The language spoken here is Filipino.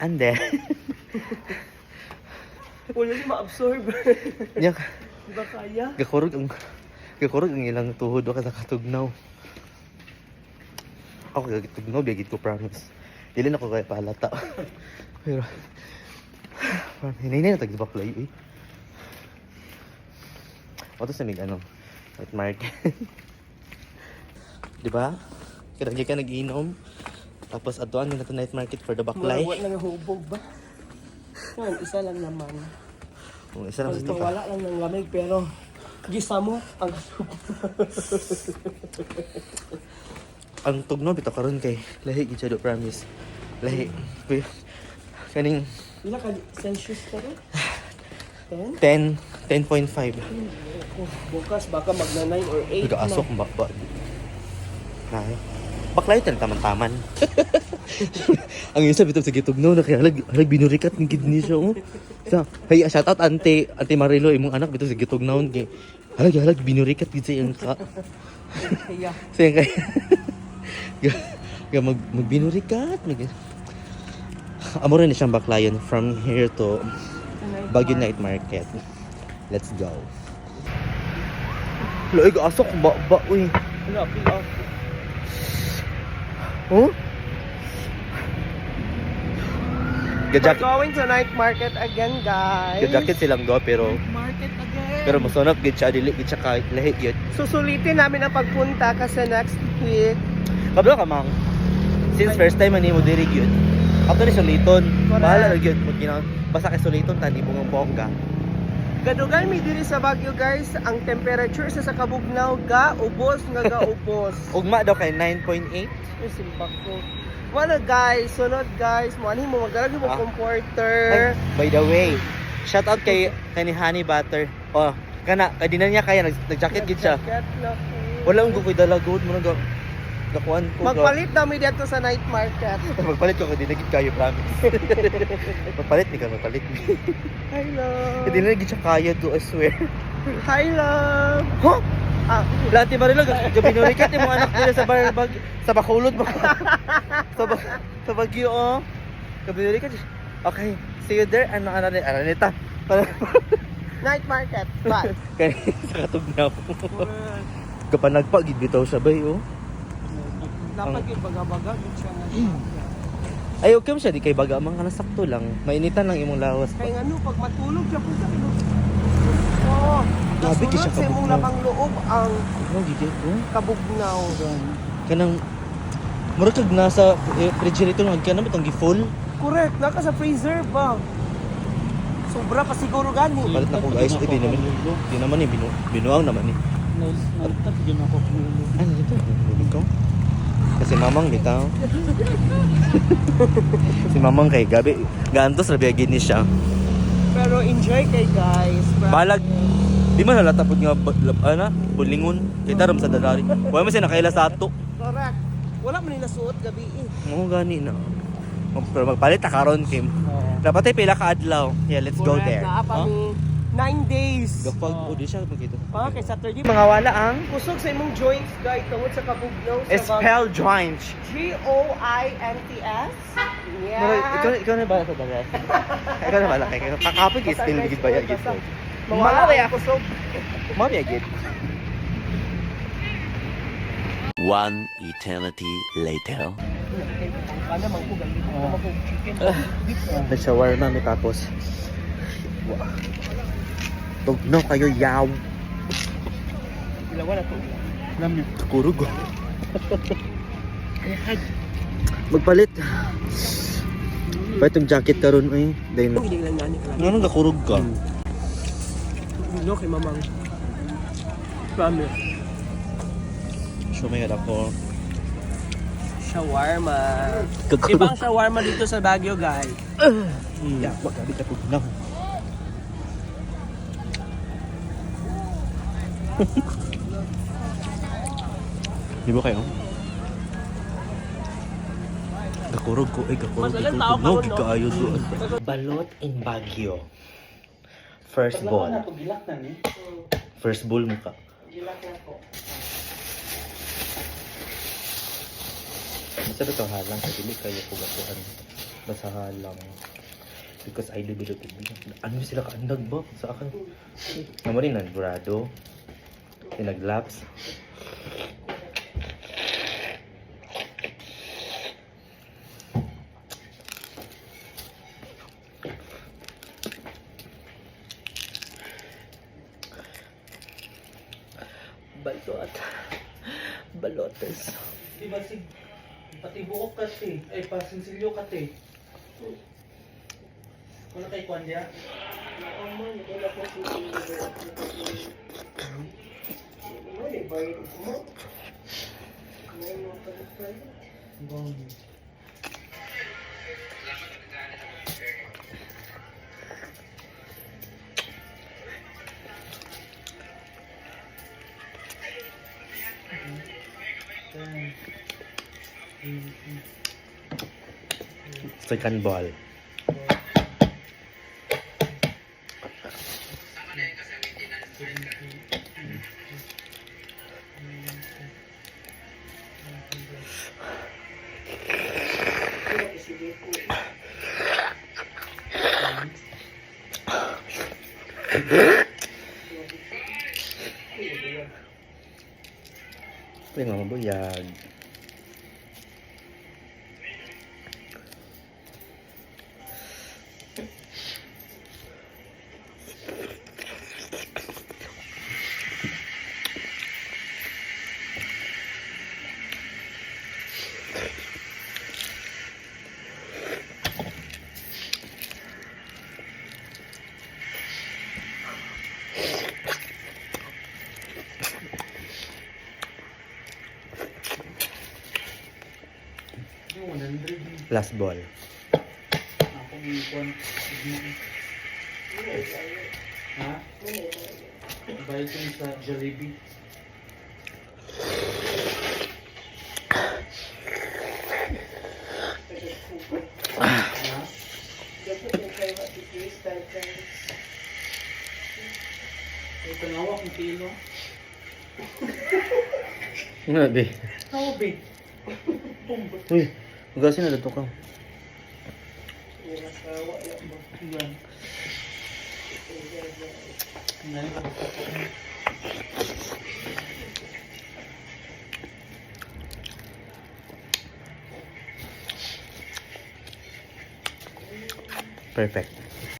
And then, Wala siya ma-absorb. nya, Di ba kaya? gakurog ang ilang tuhod o kada katugnaw. Ako kagitugnaw, biyagit ko promise. Dili na ko kaya palata. Pero, hinay na tagbaklay eh. O to sa mig ano, night market. Diba? Kadagi ka nag-inom. Tapos aduan nila to night market for the baklay. Wala nang hubog ba? Yan, isa lang naman. Oh, isa lang dito Wala lang ng lamig pero gisa mo ang ang tugnaw bitaw karon kay lahi gid siya do promise. Lahi. Kaning Ila ka Celsius ka rin? 10.5. Bukas baka magna 9 or 8 Nag-asok ba? Ay. Baklay tan taman-taman. Ang isa bitaw sa gitugnaw na kaya halag binurikat ng kidney siya oh. Sa hey shout out Auntie Marilo imong anak bitaw sa gitugnaw kay halag binurikat gid sa iyang ka. Kaya Sayang kaya magbinurikat Amore na siyang baklayan from here to Baguio Night Market. Let's go. Loig asok ba uy. wala pila. Oh? We're Gajakit going to night market again, guys. silang do pero Market again. masonap gid siya dili gid siya ka lahi gyud. Susulitin namin ang pagpunta kasi next week. Kablo ka mang. Since first time man mo diri gyud. Ato ni suliton. Correct. Bahala ra gyud mo ginaw. Basta kay suliton tani mo ng bongga. Gadugan mi diri sa Baguio, guys. Ang temperature sa Kabugnaw ga ubos nga ga ubos. Ugma daw kay 9.8. Yung simbak ko. Wala guys, sunod guys. Muani mo magalagi mo Ah. comforter. By the way, shout out kay ni Honey Butter. Oh, kana kay dinan niya kaya nag-jacket gid siya. Jacket na ko. Wala ang gukoy dalagod mo nang gakuan ko. Magpalit daw mi dito sa night market. Magpalit ko kay dinagid kayo promise. Magpalit ni ka magpalit. Hi love. Kay dinagid siya kaya do I swear. Hi love. Huh? Ah, Lanti Marilo, gabinurikat yung mga anak nila sa Bacolod ba? sa Baguio, oh. Gabinurikat. Okay, see you there. Aranita. night market. Bye. Kaya sa katugnaw. Kapanagpa, gid bitaw siya bay, oh. Dapat yung baga-baga gid siya nga. Ay, okay mo siya, di kay baga, mga nasakto lang. Mainitan lang imong lawas. Kaya nga no, pag matulog siya po sa ilo. Oh, Grabe, di siya nasunod sa imong kabugnaw. labang loob ang Oh, gigit ko. Kabugnaw. Kanang, murag kag nasa refrigerator nga ka na itong gi-full. Correct, naka sa freezer ba? Sobra pa siguro gani. Palit na ko guys, di naman eh, binuang naman eh. Nalitan din ako kumulo. Ano dito? Huli ko? Kasi mamang bitaw. Si mamang kay gabi. Gantos rabiagin ni siya. Pero enjoy kay guys. Balag. Di man nalatapod nga bulingon. Kita ram sa dalari. Wala man siya nakaila sa ato. Correct. Wala man nila suot gabi eh. Oo gani na. Pero magpalit ta karon Kim. Dapat ay pila ka adlaw. Yeah, let's go there. Naapa mi 9 days. Gapag o di siya magkita. Pa kay Saturday. Mga wala ang Kusog sa imong joints guys tungod sa Kabugnaw sa spell joints. GOINTS. Pero Yeah. ikaw na bala sa dagat. Ikaw na bala kay kakapig is still gid baya gid. Mga Mawala kusog. Mami agad. One eternity later. Kana man ko galing ko mag chicken. Nag-shawarma mi tapos. Tugno kayo yaw. Wala wala to. Kurug. Magpalit. Pa itong jacket karon ay. Then, Hindi lang nani ka. ano gakurug ka? No kay mamang. Promise. Shumay ako. Shawarma. Gakurug. Ibang shawarma dito sa Baguio, guys. Yeah, magkabit ako na. Di ba kayo? Gakurog ko, gakurog Mas ko. alam tao ka No, mo, no? gikaayo doon. Balot in Baguio. First ball. Gilak na ni. First ball mo ka. Gilak na ko. Masarap ito halang sa dili kayo kung gatuan. Basahan lang. Because I do believe it. Ano sila kaandag ba? Sa akin. Naman rin, nagburado. Pinaglaps. Balot. Balotes. Di ba si pati buok kasi, ay pasinsilyo kasi. Wala kay Kwandia? Second ball. Ito yung mga buyag. Yung 100. Last ball. Ako yung kwan. Ha? Bayad ko sa Jollibee. Ha? Ito nawa kung kilo. Ano be? Nawa, babe. Uy, magasin na dito ka. Yan. Perfect.